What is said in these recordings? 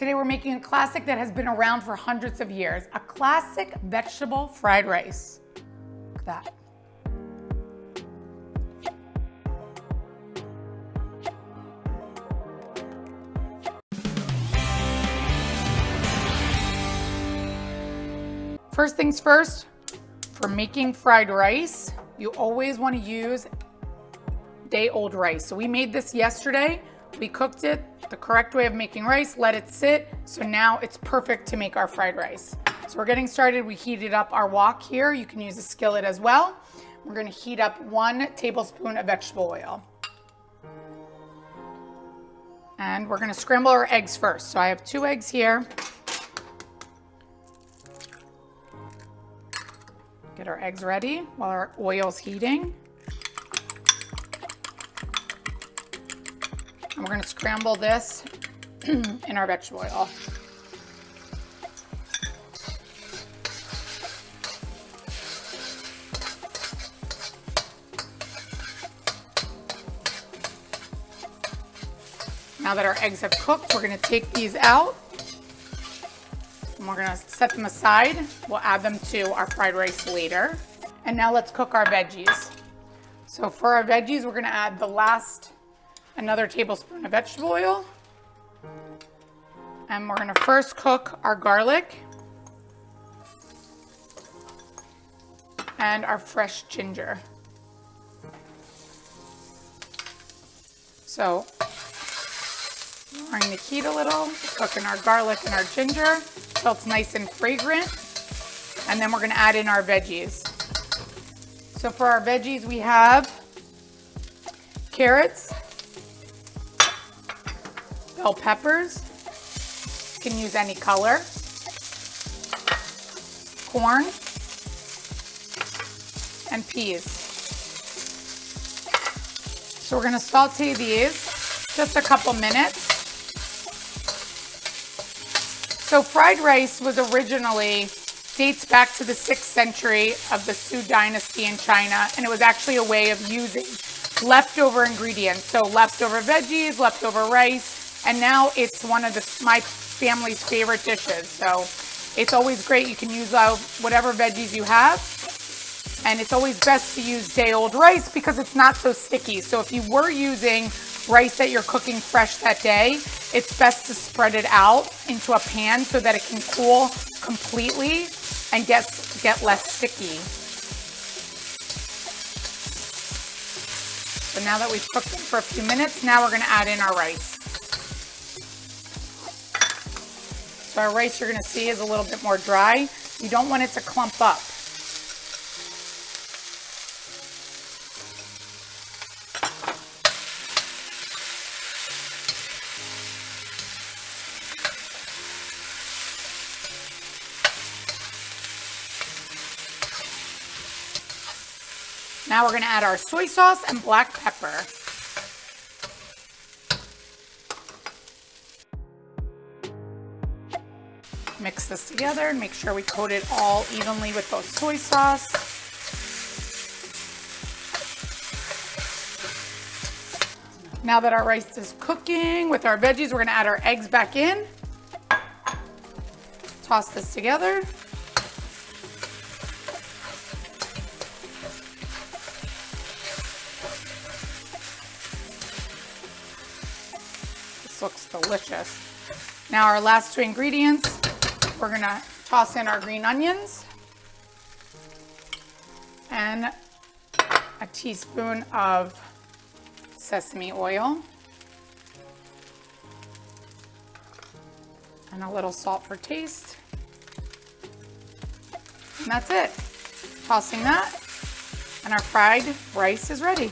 Today we're making a classic that has been around for hundreds of years, a classic vegetable fried rice. Look at that. First things first, for making fried rice, you always want to use day-old rice. So we made this yesterday. We cooked it the correct way of making rice, let it sit. So now it's perfect to make our fried rice. So we're getting started. We heated up our wok here. You can use a skillet as well. We're going to heat up 1 tablespoon of vegetable oil. And we're going to scramble our eggs first. So I have 2 eggs here. Get our eggs ready while our oil's heating. And we're gonna scramble this in our vegetable oil. Now that our eggs have cooked, we're gonna take these out. And we're gonna set them aside. We'll add them to our fried rice later. And now let's cook our veggies. So for our veggies, we're gonna add another tablespoon of vegetable oil. And we're gonna first cook our garlic and our fresh ginger. So lowering the heat a little, cooking our garlic and our ginger till it's nice and fragrant. And then we're gonna add in our veggies. So for our veggies, we have carrots, bell peppers, you can use any color, corn, and peas. So we're gonna saute these just a couple minutes. So fried rice dates back to the 6th century of the Sui dynasty in China, and it was actually a way of using leftover ingredients. So leftover veggies, leftover rice, and now it's one of my family's favorite dishes. So it's always great. You can use whatever veggies you have, and it's always best to use day-old rice because it's not so sticky. So if you were using rice that you're cooking fresh that day, it's best to spread it out into a pan so that it can cool completely and get less sticky. So now that we've cooked them for a few minutes, now we're gonna add in our rice. So our rice, you're gonna see, is a little bit more dry. You don't want it to clump up. Now we're going to add our soy sauce and black pepper. Mix this together and make sure we coat it all evenly with those soy sauce. Now that our rice is cooking with our veggies, we're going to add our eggs back in. Toss this together. Looks delicious. Now our last 2 ingredients, we're gonna toss in our green onions and a teaspoon of sesame oil and a little salt for taste. And that's it. Tossing that, and our fried rice is ready.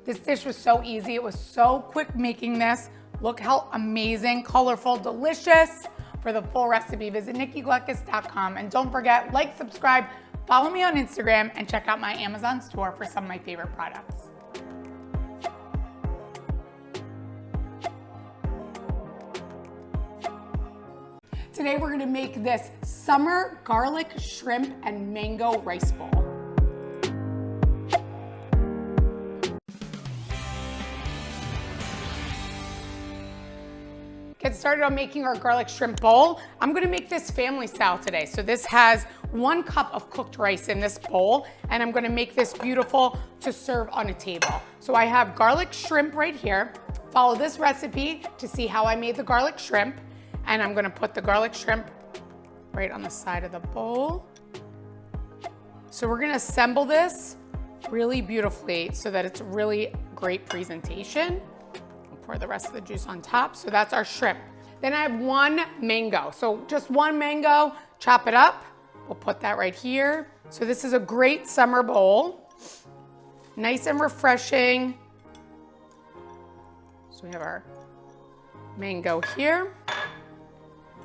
This dish was so easy. It was so quick making this. Look how amazing, colorful, delicious. For the full recipe, visit nikkigluckas.com. And don't forget, like, subscribe, follow me on Instagram, and check out my Amazon store for some of my favorite products. Today we're gonna make this summer garlic, shrimp, and mango rice bowl. Get get started on making our garlic shrimp bowl. I'm gonna make this family style today. So this has 1 cup of cooked rice in this bowl, and I'm gonna make this beautiful to serve on a table. So I have garlic shrimp right here. Follow this recipe to see how I made the garlic shrimp, and I'm gonna put the garlic shrimp right on the side of the bowl. So we're gonna assemble this really beautifully so that it's really great presentation. We'll pour the rest of the juice on top. So that's our shrimp. Then I have 1 mango. So just 1 mango, chop it up. We'll put that right here. So this is a great summer bowl. Nice and refreshing. So we have our mango here.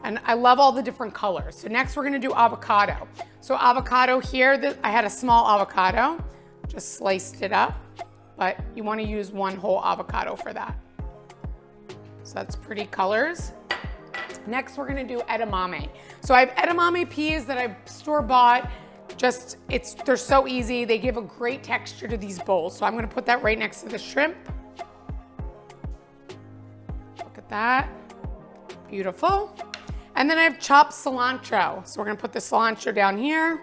And I love all the different colors. So next we're gonna do avocado. So avocado here, I had a small avocado, just sliced it up, but you wanna use 1 whole avocado for that. So that's pretty colors. Next we're gonna do edamame. So I have edamame peas that I store-bought. They're so easy. They give a great texture to these bowls. So I'm gonna put that right next to the shrimp. Look at that, beautiful. And then I have chopped cilantro. So we're gonna put the cilantro down here.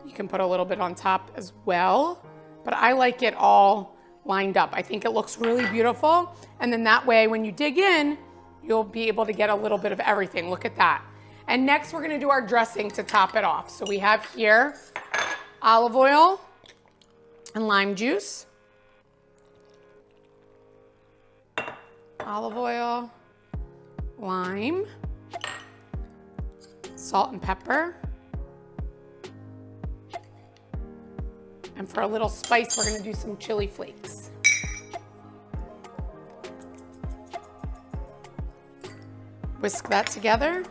You can put a little bit on top as well, but I like it all lined up. I think it looks really beautiful. And then that way, when you dig in, you'll be able to get a little bit of everything. Look at that. And next we're gonna do our dressing to top it off. So we have here olive oil and lime juice. Olive oil, lime, salt and pepper. And for a little spice, we're gonna do some chili flakes. Whisk that together.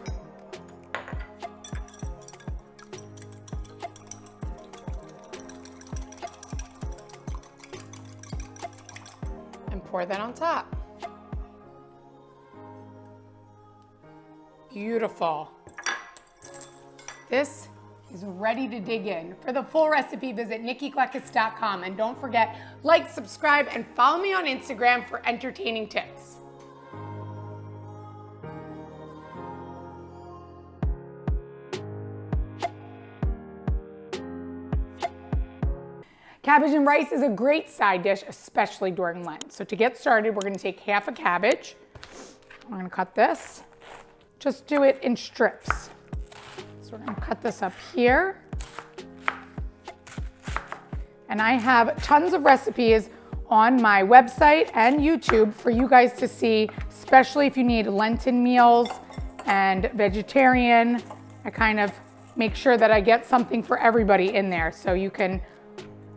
And pour that on top. Beautiful. This is ready to dig in. For the full recipe, visit nikkikleckis.com, and don't forget, like, subscribe, and follow me on Instagram for entertaining tips. Cabbage and rice is a great side dish, especially during Lent. So to get started, we're gonna take half a cabbage. We're gonna cut this. Just do it in strips. So we're gonna cut this up here. And I have tons of recipes on my website and YouTube for you guys to see, especially if you need Lenten meals and vegetarian. I kind of make sure that I get something for everybody in there. So you can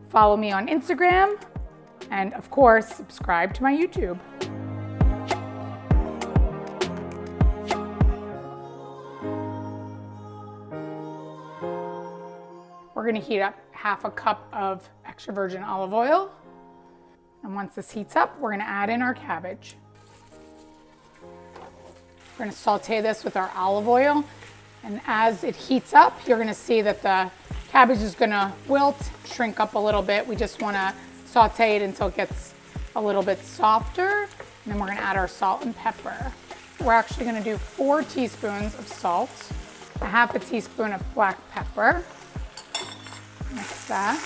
follow me on Instagram and of course, subscribe to my YouTube. We're gonna heat up half a cup of extra virgin olive oil. And once this heats up, we're gonna add in our cabbage. We're gonna saute this with our olive oil. And as it heats up, you're gonna see that the cabbage is gonna wilt, shrink up a little bit. We just wanna saute it until it gets a little bit softer. And then we're gonna add our salt and pepper. We're actually gonna do 4 teaspoons of salt, a half a teaspoon of black pepper. Mix that.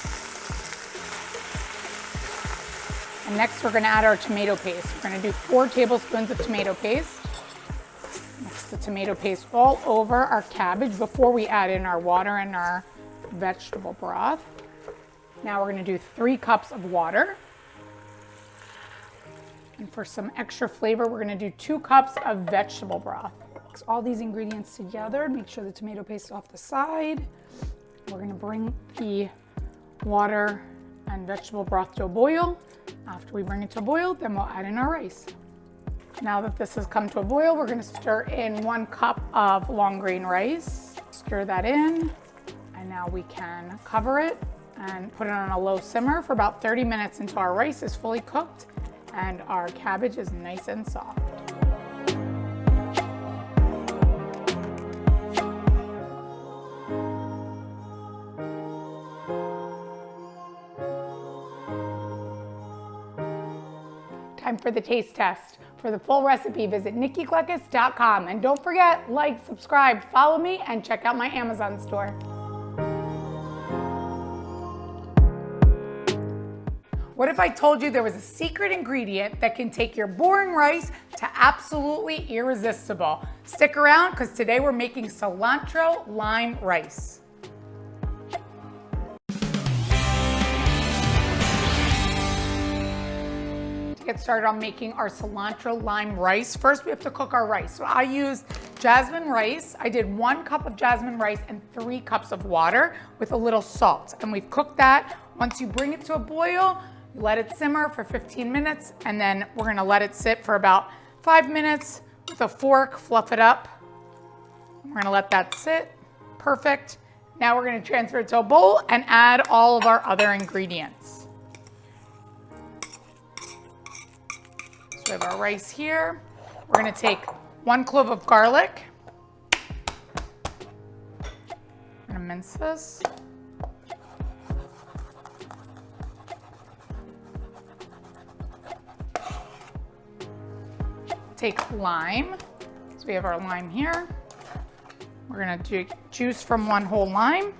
And next we're gonna add our tomato paste. We're gonna do 4 tablespoons of tomato paste. Mix the tomato paste all over our cabbage before we add in our water and our vegetable broth. Now we're gonna do 3 cups of water. And for some extra flavor, we're gonna do 2 cups of vegetable broth. Mix all these ingredients together, make sure the tomato paste is off the side. We're gonna bring the water and vegetable broth to a boil. After we bring it to a boil, then we'll add in our rice. Now that this has come to a boil, we're gonna stir in 1 cup of long grain rice. Stir that in, and now we can cover it and put it on a low simmer for about 30 minutes until our rice is fully cooked and our cabbage is nice and soft. Time for the taste test. For the full recipe, visit nikkigleckis.com. And don't forget, like, subscribe, follow me, and check out my Amazon store. What if I told you there was a secret ingredient that can take your boring rice to absolutely irresistible? Stick around, because today we're making cilantro lime rice. To get started on making our cilantro lime rice, first we have to cook our rice. So I used jasmine rice. I did 1 cup of jasmine rice and 3 cups of water with a little salt. And we've cooked that. Once you bring it to a boil, you let it simmer for 15 minutes, and then we're gonna let it sit for about 5 minutes. With a fork, fluff it up. We're gonna let that sit. Perfect. Now we're gonna transfer it to a bowl and add all of our other ingredients. So we have our rice here. We're gonna take 1 clove of garlic. I'm gonna mince this. Take lime. So we have our lime here. We're gonna do juice from 1 whole lime.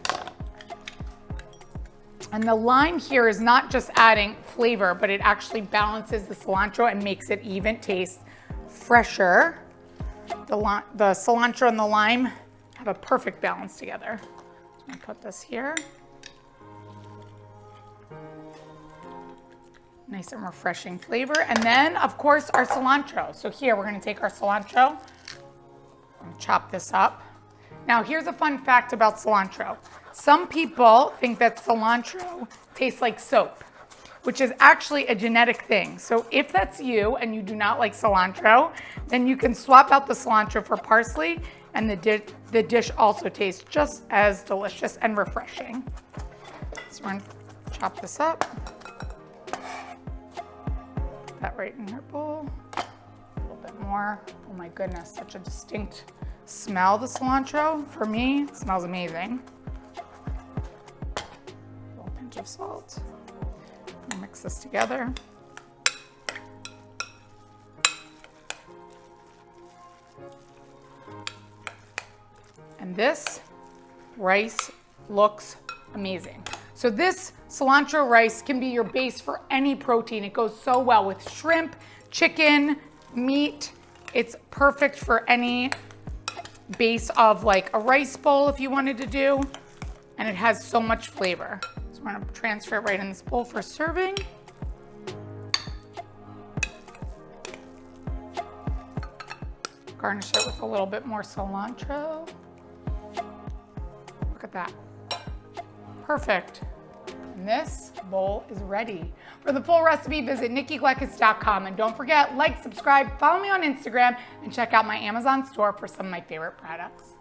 And the lime here is not just adding flavor, but it actually balances the cilantro and makes it even taste fresher. The cilantro and the lime have a perfect balance together. So I'm gonna put this here. Nice and refreshing flavor. And then, of course, our cilantro. So here, we're gonna take our cilantro and chop this up. Now, here's a fun fact about cilantro. Some people think that cilantro tastes like soap, which is actually a genetic thing. So if that's you and you do not like cilantro, then you can swap out the cilantro for parsley, and the dish also tastes just as delicious and refreshing. So we're gonna chop this up. That right in your bowl. A little bit more. Oh my goodness, such a distinct smell, the cilantro. For me, it smells amazing. A little pinch of salt. Mix this together. And this rice looks amazing. So this cilantro rice can be your base for any protein. It goes so well with shrimp, chicken, meat. It's perfect for any base of like a rice bowl if you wanted to do. And it has so much flavor. So we're gonna transfer it right in this bowl for serving. Garnish it with a little bit more cilantro. Look at that. Perfect. And this bowl is ready. For the full recipe, visit nikkigleckis.com. And don't forget, like, subscribe, follow me on Instagram, and check out my Amazon store for some of my favorite products.